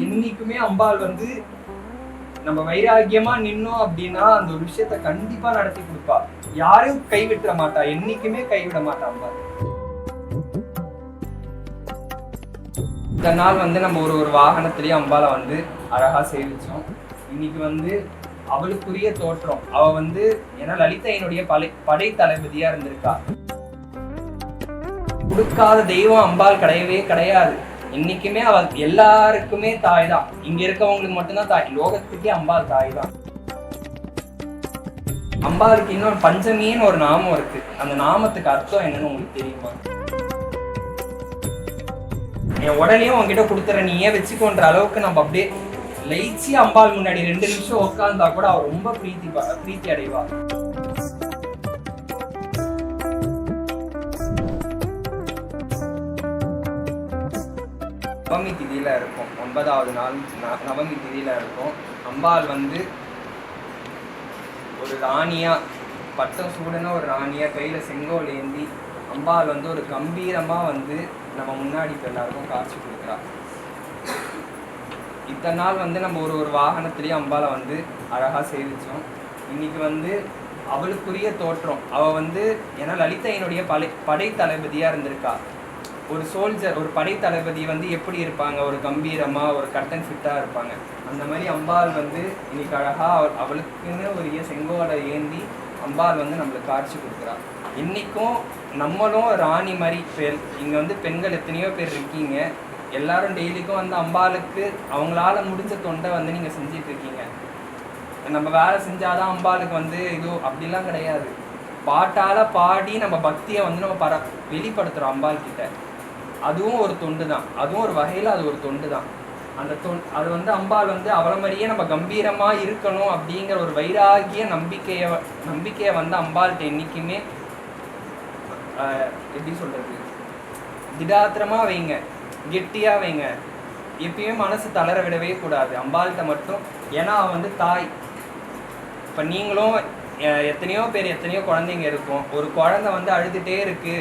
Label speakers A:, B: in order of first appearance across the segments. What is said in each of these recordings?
A: என்னைக்குமே அம்பாள் வந்து நம்ம வைராகியமா நின்னோம் அப்படின்னா அந்த ஒரு விஷயத்த கண்டிப்பா நடத்தி கொடுப்பா. யாரையும் கைவிட்டுற மாட்டா, என்னைக்குமே கைவிட மாட்டா அம்பாள். இந்த நாள் வந்து நம்ம ஒரு வாகனத்திலேயே அம்பாளை வந்து அழகா சேவிச்சோம். இன்னைக்கு வந்து அவளுக்குரிய தோற்றம், அவ வந்து ஏன்னா லலிதையினுடைய படை தளபதியா இருந்திருக்கா. கொடுக்காத தெய்வம் அம்பாள் கிடையவே கிடையாது. இன்னைக்குமே அவள் எல்லாருக்குமே தாய் தான். இங்க இருக்கவங்களுக்கு மட்டும்தான் தாய், லோகத்துக்கே அம்பாள் தாய் தான். அம்பாளுக்கு இன்னொரு பஞ்சமின்னு ஒரு நாமம் இருக்கு. அந்த நாமத்துக்கு அர்த்தம் என்னன்னு உங்களுக்கு தெரியுமா? என் உடலையும் உங்ககிட்ட கொடுத்துற, நீ ஏன் வச்சுக்கோன்ற அளவுக்கு நம்ம அப்படியே லைச்சி அம்பாள் முன்னாடி 2 நிமிஷம் உட்கார்ந்தா கூட அவ ரொம்ப பிரீத்தி அடைவா. நவமி திதியில இருக்கும், 9வது நாள் நவமி திதியில இருக்கும். அம்பாள் வந்து ஒரு ராணியா, பட்டம் சூடன ஒரு ராணியா, கையில செங்கோல் ஏந்தி அம்பாள் வந்து ஒரு கம்பீரமா வந்து நம்ம முன்னாடி எல்லாருக்கும் காட்சி கொடுக்குறா. இத்தனை நாள் வந்து நம்ம ஒரு வாகனத்திலேயே அம்பாளை வந்து அழகா சேவிச்சோம். இன்னைக்கு வந்து அவளுக்குரிய தோற்றம், அவ வந்து ஏன்னா லலிதையினுடைய படை தளபதியா இருந்திருக்கா. ஒரு சோல்ஜர், ஒரு படை தளபதி வந்து எப்படி இருப்பாங்க, ஒரு கம்பீரமா ஒரு கட்டன் ஃபிட்டா இருப்பாங்க. அந்த மாதிரி அம்பாள் வந்து இன்னைக்கு அழகா அவளுக்குன்னு ஒரு செங்கோலை ஏந்தி அம்பாள் வந்து நம்மளுக்கு காட்சி கொடுக்குறா. இன்னைக்கும் நம்மளும் ராணி மாதிரி இங்க வந்து பெண்கள் எத்தனையோ பேர் இருக்கீங்க. எல்லாரும் டெய்லிக்கும் வந்து அம்பாளுக்கு அவங்களால முடிஞ்ச தொண்டை வந்து நீங்க செஞ்சிட்டு இருக்கீங்க. நம்ம வேலை செஞ்சாதான் அம்பாளுக்கு வந்து இது அப்படிலாம் கிடையாது. பாட்டால பாடி நம்ம பக்தியை வந்து நம்ம வெளிப்படுத்துறோம் அம்பாள் கிட்ட. அதுவும் ஒரு தொண்டு தான், அதுவும் ஒரு வகையில அது ஒரு தொண்டு தான். அந்த அது வந்து அம்பாள் வந்து அவளை மாதிரியே நம்ம கம்பீரமா இருக்கணும் அப்படிங்கிற ஒரு வைராகிய நம்பிக்கையை வந்து அம்பாள்கிட்ட என்னைக்குமே எப்படி சொல்றது, திடாத்திரமா வைங்க, கெட்டியா வைங்க. எப்பயுமே மனசு தளர விடவே கூடாது அம்பாள்கிட்ட மட்டும். ஏன்னா அவ வந்து தாய். இப்ப நீங்களும் எத்தனையோ பேர், எத்தனையோ குழந்தைங்க இருக்கும். ஒரு குழந்தை வந்து அழுதுட்டே இருக்கு,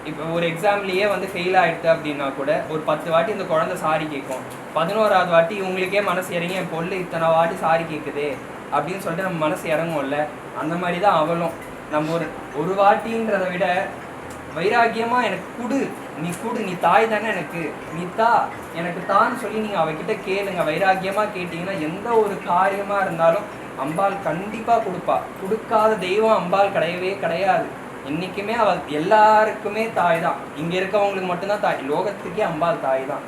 A: இப்போ ஒரு எக்ஸாம்லேயே வந்து ஃபெயில் ஆகிடுது அப்படின்னா கூட ஒரு 10 வாட்டி இந்த குழந்தை சாரி கேட்கும். 11வது வாட்டி இவங்களுக்கே மனசு இறங்கி என் பொண்ணு இத்தனை வாட்டி சாரி கேட்குதே அப்படின்னு சொல்லிட்டு நம்ம மனசு இறங்கும்ல. அந்த மாதிரி தான் அவளும். நம்ம ஒரு வாட்டின்றதை விட வைராகியமாக எனக்கு கொடு, நீ தாய் தானே எனக்கு, நீ எனக்கு தான்னு சொல்லி நீங்கள் அவகிட்ட கேளுங்க. வைராகியமாக கேட்டிங்கன்னா எந்த ஒரு காரியமாக இருந்தாலும் அம்பாள் கண்டிப்பாக கொடுப்பா. கொடுக்காத தெய்வம் அம்பாள் கிடையவே கிடையாது. இன்னைக்குமே அவள் எல்லாருக்குமே தாய் தான். இங்க இருக்கவங்களுக்கு மட்டும்தான் தாய், லோகத்துக்கே அம்பாள் தாய் தான்.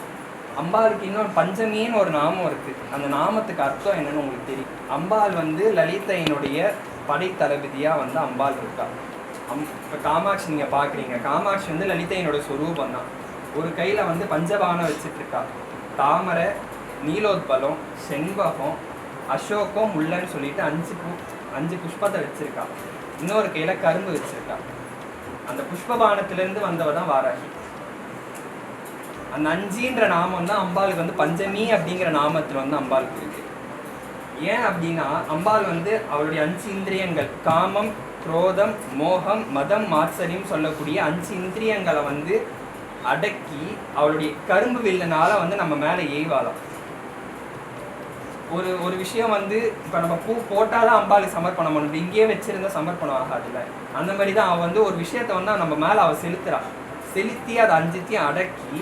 A: அம்பாளுக்கு இன்னொரு பஞ்சமின்னு ஒரு நாமம் இருக்கு. அந்த நாமத்துக்கு அர்த்தம் என்னன்னு உங்களுக்கு தெரியும்? அம்பாள் வந்து லலிதையினுடைய படை தளபதியா வந்து அம்பாள் இருக்கா. இப்போ காமாட்சி நீங்க பாக்குறீங்க, காமாட்சி வந்து லலிதையினோட சொரூபம் தான். ஒரு கையில வந்து பஞ்சபானம் வச்சுட்டு இருக்கா. தாமரை, நீலோத்பலம், செண்பகம், அசோகம், முல்லைன்னு சொல்லிட்டு 5 புஷ்பத்தை வச்சிருக்கா. இன்னொரு கையில கரும்பு வச்சிருக்கா. அந்த புஷ்பபானத்திலிருந்து வந்தவ தான் வாராகி. அந்த 5ன்ற நாமம் தான் அம்பாளுக்கு வந்து பஞ்சமி அப்படிங்கிற நாமத்துல வந்து அம்பாளுக்கு இருக்கு. ஏன் அப்படின்னா அம்பாள் வந்து அவளுடைய 5 இந்திரியங்கள், காமம், குரோதம், மோகம், மதம், மாத்சரியம் சொல்லக்கூடிய 5 இந்திரியங்களை வந்து அடக்கி அவளுடைய கரும்பு வில்லனால வந்து நம்ம மேல எய்வாளாம். ஒரு விஷயம் வந்து இப்போ நம்ம பூ போட்டாதான் அம்பாளுக்கு சமர்ப்பணம் பண்ணணும், இங்கேயே வச்சிருந்தா சமர்ப்பணம் ஆகாதுல்ல. அந்த மாதிரி தான் அவள் வந்து ஒரு விஷயத்த வந்து நம்ம மேலே அவள் செலுத்தி அதை 5த்தையும் அடக்கி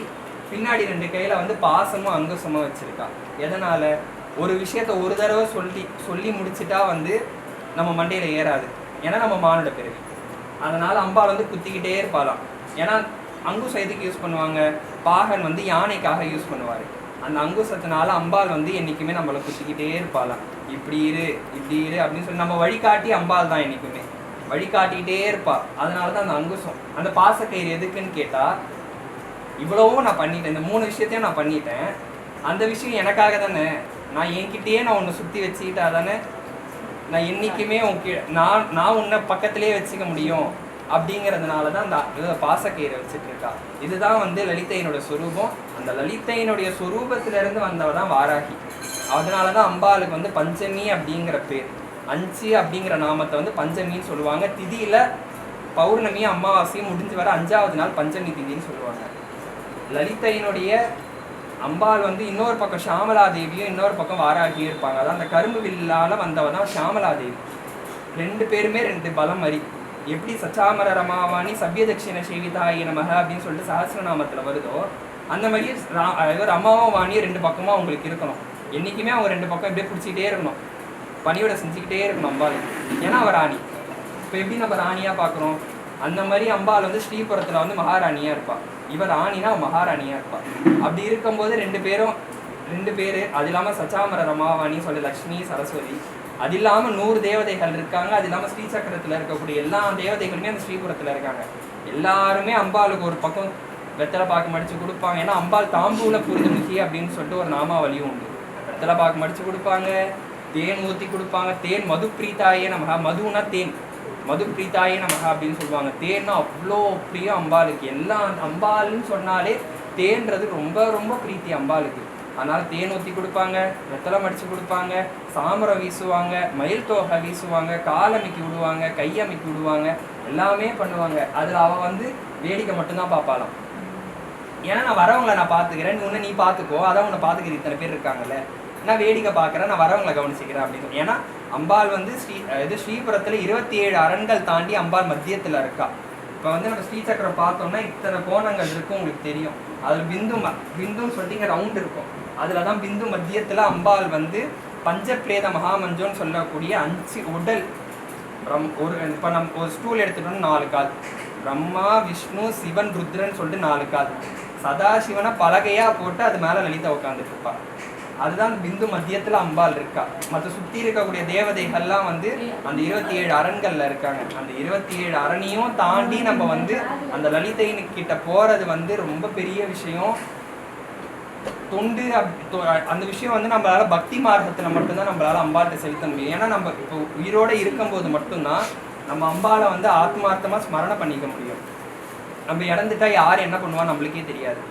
A: பின்னாடி 2 கையில் வந்து பாசமும் அங்குசமும் வச்சிருக்கா. எதனால? ஒரு விஷயத்த ஒரு தடவை சொல்லி முடிச்சுட்டா வந்து நம்ம மண்டையில் ஏறாது. ஏன்னா நம்ம மானுட பிறவி. அதனால அம்பாள் வந்து குத்திக்கிட்டே இருப்பாளாம். ஏன்னா அங்குசம் எதுக்கு யூஸ் பண்ணுவாங்க? பாகன் வந்து யானைக்காக யூஸ் பண்ணுவார். அந்த அங்குசத்தினால அம்பாள் வந்து என்றைக்குமே நம்மளை குத்திக்கிட்டே இருப்பாளாம். இப்படி இரு அப்படின்னு சொல்லி நம்ம வழிகாட்டி அம்பாள் தான் என்றைக்குமே வழிகாட்டிக்கிட்டே இருப்பா. அதனால தான் அந்த அங்குசம், அந்த பாசக்கயிறு எதுக்குன்னு கேட்டால், இவ்வளவும் நான் பண்ணிட்டேன், இந்த 3 விஷயத்தையும் நான் பண்ணிட்டேன், அந்த விஷயம் எனக்காக தானே, நான் என்கிட்டயே நான் உன்னை சுற்றி வச்சுக்கிட்டா தானே நான் என்றைக்குமே நான் உன்னை பக்கத்திலே வச்சுக்க முடியும். அப்படிங்கிறதுனால தான் அந்த பாசக்கயிறை வச்சுட்டு இருக்கா. இதுதான் வந்து லலிதையினோட சொரூபம். அந்த லலிதையினுடைய சொரூபத்திலிருந்து வந்தவ தான் வாராகி. அதனால தான் அம்பாளுக்கு வந்து பஞ்சமி அப்படிங்கிற பேர். 5 அப்படிங்கிற நாமத்தை வந்து பஞ்சமின்னு சொல்லுவாங்க. திதியில பௌர்ணமியும் அமாவாசையும் முடிஞ்சு வர 5வது நாள் பஞ்சமி திதின்னு சொல்லுவாங்க. லலிதையினுடைய அம்பாள் வந்து இன்னொரு பக்கம் ஷியாமலா தேவியும் இன்னொரு பக்கம் வாராகியும் இருப்பாங்க. அதான் அந்த கரும்பு வில்லால வந்தவ தான் ஷியாமலா தேவி. 2 பேருமே 2 பலம் மாதிரி. எப்படி சச்சாமர ரமாவாணி சவ்ய தட்சிண சேவிதாயி நமக அப்படின்னு சொல்லிட்டு சஹஸ்ரநாமத்தில் வருதோ, அந்த மாதிரி இவர் அம்மாவும் வாணியும் 2 பக்கமாக அவங்களுக்கு இருக்கணும். என்றைக்குமே அவங்க 2 பக்கம் இப்படியே பிடிச்சிக்கிட்டே இருக்கணும், பணியோட செஞ்சுக்கிட்டே இருக்கணும் அம்பாள். ஏன்னா அவர் ராணி. இப்போ எப்படி நம்ம ராணியாக பார்க்குறோம், அந்த மாதிரி அம்பாள் வந்து ஸ்ரீபுரத்தில் வந்து மகாராணியாக இருப்பாள். இவர் ராணினா மகாராணியாக இருப்பாள். அப்படி இருக்கும்போது 2 பேர், அது இல்லாமல் சச்சாமர ரமாவாணி சொல்லி லக்ஷ்மி சரஸ்வதி, அது இல்லாமல் 100 தேவதைகள் இருக்காங்க. அது இல்லாமல் ஸ்ரீசக்கரத்தில் இருக்கக்கூடிய எல்லா தேவதைகளுமே அந்த ஸ்ரீபுரத்தில் இருக்காங்க. எல்லாருமே அம்பாளுக்கு ஒரு பக்கம் வெத்தலை பாக்கு மடித்து கொடுப்பாங்க. ஏன்னா அம்பாள் தாம்பூல பூரிதமுகி அப்படின்னு சொல்லிட்டு ஒரு நாமாவளியும் உண்டு. வெத்தலை பாக்கு மடித்து கொடுப்பாங்க, தேன் ஊற்றி கொடுப்பாங்க. தேன் மது பிரீத்தாயே நமகா, மதுனா தேன், மது பிரீத்தாயே நமகா அப்படின்னு சொல்லுவாங்க. தேன்னா அவ்வளோ பிரியம் அம்பாளுக்கு. எல்லாம் அம்பாள்னு சொன்னாலே தேன்றது ரொம்ப ரொம்ப பிரீத்தி அம்பாளுக்கு. அதனால் தேன் ஊற்றி கொடுப்பாங்க, வெத்தலை மடித்து கொடுப்பாங்க, சாமரம் வீசுவாங்க, மயில் தோகை வீசுவாங்க, கால் அமைக்கி விடுவாங்க, கை அமைக்கி விடுவாங்க, எல்லாமே பண்ணுவாங்க. அதில் அவள் வந்து வேடிக்கை மட்டும்தான் பார்ப்பாளாம். ஏன்னா நான் வரவங்களை நான் பார்த்துக்கிறேன், நீ பார்த்துக்கோ, அதான் உன்னை பார்த்துக்கிற இத்தனை பேர் இருக்காங்கல்ல, நான் வேடிக்கை பார்க்குறேன், நான் வரவங்களை கவனிச்சிக்கிறேன் அப்படின்னு. ஏன்னா அம்பாள் வந்து ஸ்ரீபுரத்தில் 27 அரண்கள் தாண்டி அம்பாள் மத்தியத்தில் இருக்கா. இப்போ வந்து நம்ம ஸ்ரீசக்கரம் பார்த்தோம்னா இத்தனை கோணங்கள் இருக்கும், உங்களுக்கு தெரியும். அதில் பிந்துன்னு சொல்லிட்டு இங்கே ரவுண்ட் இருக்கும். அதில் தான் பிந்து மத்தியத்தில் அம்பாள் வந்து பஞ்சப்ரேத மகாமஞ்சோன்னு சொல்லக்கூடிய 5 உடல். இப்போ நம்ம ஒரு ஸ்டூல் எடுத்துட்டோம்னா 4 கால், பிரம்மா விஷ்ணு சிவன் ருத்ரன் சொல்லிட்டு 4 கால், சதாசிவனை பலகையாக போட்டு அது மேலே லலிதா உட்காந்துட்டு இருப்பா. அதுதான் பிந்து மத்தியத்தில் அம்பாள் இருக்கா. மற்ற சுற்றி இருக்கக்கூடிய தேவதைகள்லாம் வந்து அந்த 27 அரண்களில் இருக்காங்க. அந்த 27 அரணையும் தாண்டி நம்ம வந்து அந்த லலிதைன்னு கிட்ட போகிறது வந்து ரொம்ப பெரிய விஷயம். தொண்டு அந்த விஷயம் வந்து நம்மளால பக்தி மார்க்கத்தில் மட்டும்தான் நம்மளால அம்பாள்கிட்ட செலுத்த முடியும். ஏன்னா நம்ம இப்போ உயிரோடு இருக்கும்போது மட்டும்தான் நம்ம அம்பாளை வந்து ஆத்மார்த்தமாக ஸ்மரணை பண்ணிக்க முடியும். நம்ம இறந்துட்டா யார் என்ன பண்ணுவா நம்மளுக்கே தெரியாது.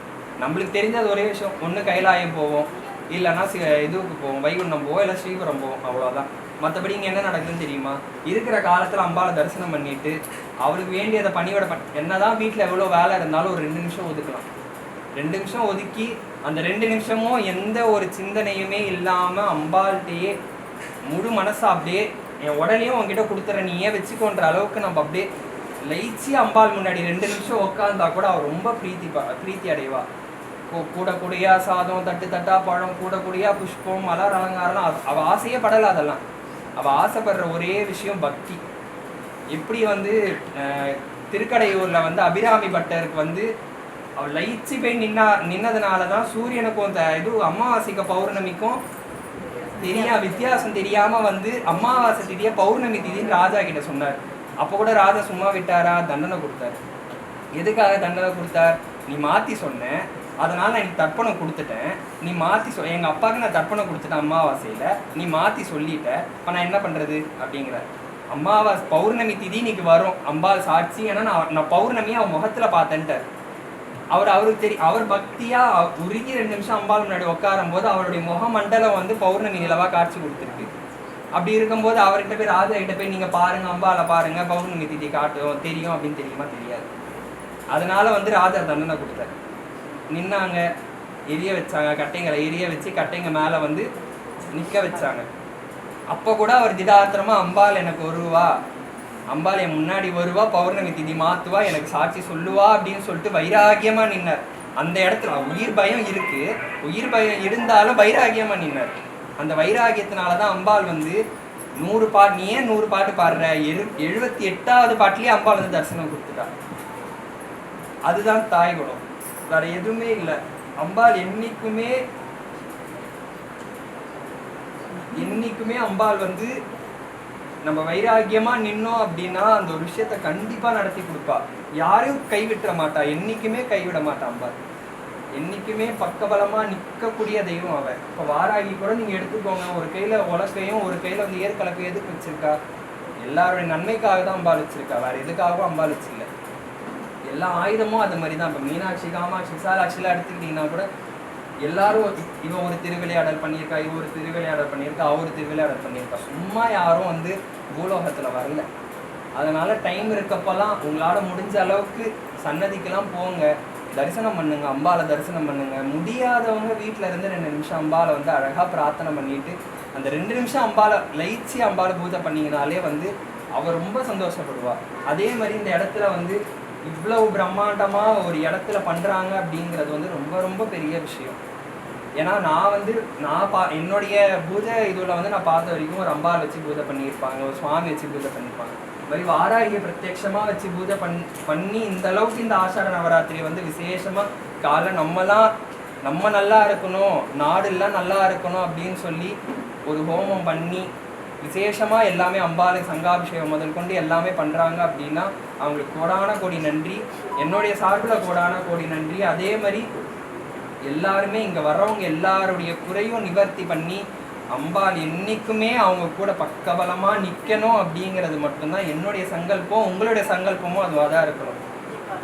A: நம்மளுக்கு தெரிஞ்சது ஒரே விஷயம், ஒன்று கைலாயம் போவோம், இல்லைன்னா இதுவுக்கு போவோம், வைகுண்டம் போவோம், இல்லை ஸ்ரீபுரம் போவோம், அவ்வளோதான். மற்றபடி இங்கே என்ன நடக்குதுன்னு தெரியுமா? இருக்கிற காலத்தில் அம்பாளை தரிசனம் பண்ணிட்டு அவளுக்கு வேண்டியதை பணியோட என்னதான் வீட்டில் எவ்வளோ வேலை இருந்தாலும் ஒரு 2 நிமிஷம் ஒதுக்கலாம். 2 நிமிஷம் ஒதுக்கி அந்த 2 நிமிஷமும் எந்த ஒரு சிந்தனையுமே இல்லாமல் அம்பாள்கிட்டையே முழு மனசை அப்படியே என் உடலையும் உங்ககிட்ட கொடுத்துற நீயே வச்சுக்கோன்ற அளவுக்கு நம்ம அப்படியே லைச்சி அம்பாள் முன்னாடி 2 நிமிஷம் உட்காந்தா கூட அவள் ரொம்ப பிரீத்தி அடைவா. கூட கூடையா சாதம், தட்டு தட்டா பழம், கூட கூடையா புஷ்பம், மலர் அலங்காரம்லாம் அவள் ஆசையே படலை. அதெல்லாம் அவள் ஆசைப்படுற ஒரே விஷயம் பக்தி. எப்படி வந்து திருக்கடையூரில் வந்து அபிராமி பட்டருக்கு வந்து அவள் லைச்சி போய் நின்னதுனால தான் சூரியனுக்கும் அமாவாசைக்கு பௌர்ணமிக்கும் வித்தியாசம் தெரியாமல் வந்து அமாவாசை திதியை பௌர்ணமி திதின்னு ராஜா கிட்ட சொன்னார். அப்போ கூட ராஜா சும்மா விட்டாரா? தண்டனை கொடுத்தார். எதுக்காக தண்டனை கொடுத்தார்? நீ மாற்றி சொன்ன, அதனால் நான் எனக்கு தர்ப்பணம் கொடுத்துட்டேன், நீ மாற்றி எங்கள் அப்பாவுக்கு நான் தர்ப்பணம் கொடுத்துட்டேன் அமாவாசையில், நீ மாற்றி சொல்லிட்ட, இப்போ நான் என்ன பண்ணுறது அப்படிங்கிறார். அமாவாசை பௌர்ணமி திதி இன்னைக்கு வரும், அம்பாள் சாட்சி, ஏன்னா நான் பௌர்ணமியை அவன் முகத்தில் பார்த்தேன்ட்டார். அவருக்கு தெரியும், அவர் பக்தியாக உருகி 2 நிமிஷம் அம்பாள் முன்னாடி உட்காரும் போது அவருடைய முகமண்டலம் வந்து பௌர்ணமி நிலவாக காட்சி கொடுத்துருக்கு. அப்படி இருக்கும்போது அவர்கிட்ட போய் ராஜா கிட்ட போய் நீங்கள் பாருங்கள், அம்பாளை பாருங்கள், பௌர்ணமி திதி காட்டும் தெரியும் அப்படின்னு தெரியுமா? தெரியாது. அதனால வந்து ராஜா தண்டனை கொடுத்தாரு. நின்னாங்க, எரிய வச்சாங்க, கட்டைங்களை எரிய வச்சு கட்டைங்க மேலே வந்து நிற்க வச்சாங்க. அப்போ கூட அவர் திடாத்திரமாக அம்பாள் எனக்கு வருவா, அம்பாள் என் முன்னாடி வருவா, பௌர்ணமி திதி மாற்றுவா, எனக்கு சாட்சி சொல்லுவா அப்படின்னு சொல்லிட்டு வைராகியமாக நின்னார். அந்த இடத்துல உயிர் பயம் இருக்கு, உயிர் பயம் இருந்தாலும் வைராகியமாக நின்னார். அந்த வைராகியத்தினால தான் அம்பாள் வந்து 100 பாட்டு, நீ ஏன் 100 பாட்டு பாடுற, 78வது பாட்டிலேயே அம்பாள் வந்து தரிசனம் கொடுத்துட்டா. அதுதான் தாய் குணம், வேற எதுவுமே இல்லை. அம்பாள் என்னைக்குமே அம்பாள் வந்து நம்ம வைராகியமா நின்னோம் அப்படின்னா அந்த ஒரு விஷயத்த கண்டிப்பா நடத்தி கொடுப்பா. யாரையும் கைவிட்டுற மாட்டா, என்னைக்குமே கைவிட மாட்டா அம்பாள். என்னைக்குமே பக்கபலமா நிற்கக்கூடிய தெய்வம் அவ. இப்போ வாராகி கூட நீங்க எடுத்துக்கோங்க, ஒரு கையில உலக்கையும் ஒரு கையில வந்து ஏற்கலப்பையும் எதுக்கு வச்சிருக்கா? எல்லாருடைய நன்மைக்காக தான் அம்பாள் வச்சிருக்கா, வேற எதுக்காகவும் அம்பாள் வச்சில்லை. எல்லா ஆயுதமும் அது மாதிரி தான். இப்போ மீனாட்சி, காமாட்சி, விசாலாட்சிலாம் எடுத்துக்கிட்டீங்கன்னா கூட எல்லாரும் இவன் ஒரு திருவிளையாடல் பண்ணியிருக்கா, இவ ஒரு திருவிளையாடல் பண்ணியிருக்கா, அவர் திருவிளையாடல் பண்ணியிருக்கா. சும்மா யாரும் வந்து பூலோகத்தில் வரல. அதனால டைம் இருக்கப்பெல்லாம் உங்களால் முடிஞ்ச அளவுக்கு சன்னதிக்கெல்லாம் போங்க. தரிசனம் பண்ணுங்க, அம்பாவை தரிசனம் பண்ணுங்க. முடியாதவங்க வீட்டில் இருந்து 2 நிமிஷம் அம்பாவை வந்து அழகாக பிரார்த்தனை பண்ணிட்டு அந்த 2 நிமிஷம் அம்பாவை லைச்சி அம்பாவை பூஜை பண்ணிங்கனாலே வந்து அவள் ரொம்ப சந்தோஷப்படுவா. அதே மாதிரி இந்த இடத்துல வந்து இவ்வளவு பிரம்மாண்டமாக ஒரு இடத்துல பண்ணுறாங்க அப்படிங்கிறது வந்து ரொம்ப ரொம்ப பெரிய விஷயம். ஏன்னா நான் வந்து என்னுடைய பூஜை இதில் வந்து நான் பார்த்த வரைக்கும் ஒரு அம்பாவை வச்சு பூஜை பண்ணியிருப்பாங்க, ஒரு சுவாமி வச்சு பூஜை பண்ணியிருப்பாங்க. இது மாதிரி வாராகியை பிரத்யட்சமாக வச்சு பூஜை பண்ணி இந்த அளவுக்கு இந்த ஆஷாட நவராத்திரி வந்து விசேஷமாக காலை நம்ம நல்லா இருக்கணும், நாடெல்லாம் நல்லா இருக்கணும் அப்படின்னு சொல்லி ஒரு ஹோமம் பண்ணி விசேஷமாக எல்லாமே அம்பாலை சங்காபிஷேகம் முதல் கொண்டு எல்லாமே பண்ணுறாங்க அப்படின்னா அவங்களுக்கு கோடான கோடி நன்றி. என்னுடைய சார்பில் கோடான கோடி நன்றி. அதே மாதிரி எல்லாருமே இங்கே வர்றவங்க எல்லாருடைய குறையும் நிவர்த்தி பண்ணி அம்பாள் என்றைக்குமே அவங்க கூட பக்கபலமாக நிற்கணும் அப்படிங்கிறது மட்டும்தான் என்னுடைய சங்கல்பம். உங்களுடைய சங்கல்பமும் அதுவாக தான் இருக்கணும்.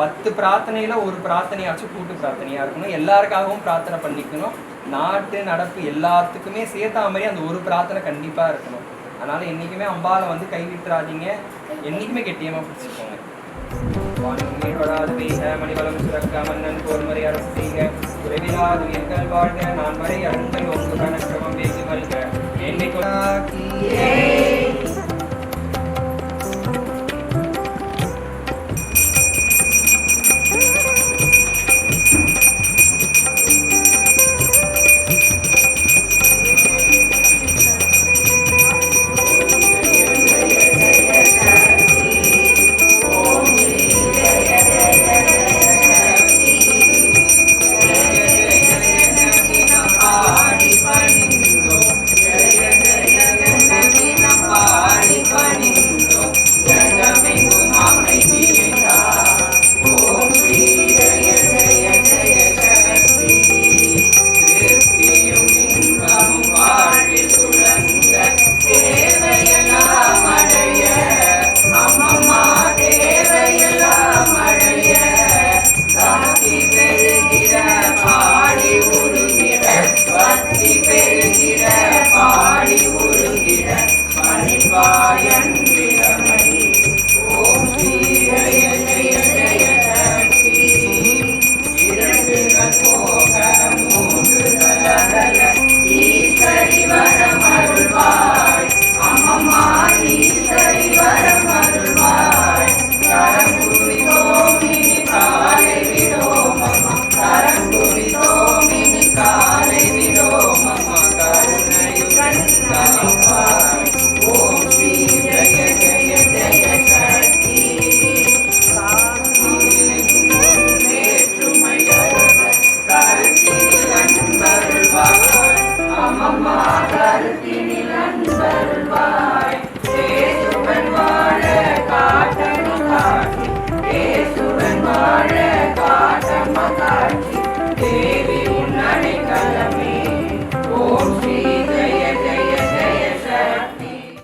A: 10 பிரார்த்தனையில் ஒரு பிரார்த்தனையாச்சும் கூட்டு பிரார்த்தனையாக இருக்கணும். எல்லாருக்காகவும் பிரார்த்தனை பண்ணிக்கணும். நாட்டு நடப்பு எல்லாத்துக்குமே சேர்த்தா மாதிரி அந்த ஒரு பிரார்த்தனை கண்டிப்பாக இருக்கணும். அதனால் என்றைக்குமே அம்பாவை வந்து கைவிட்டுறாதீங்க, என்றைக்குமே கெட்டியமாக பிடிச்சிக்கோங்க. மணிவளம் சுரக்க மன்னன் போர்முறை அரசு செய்க, குறைவிலாது எங்கள் வாழ்க, நான் வரை அருங்கள்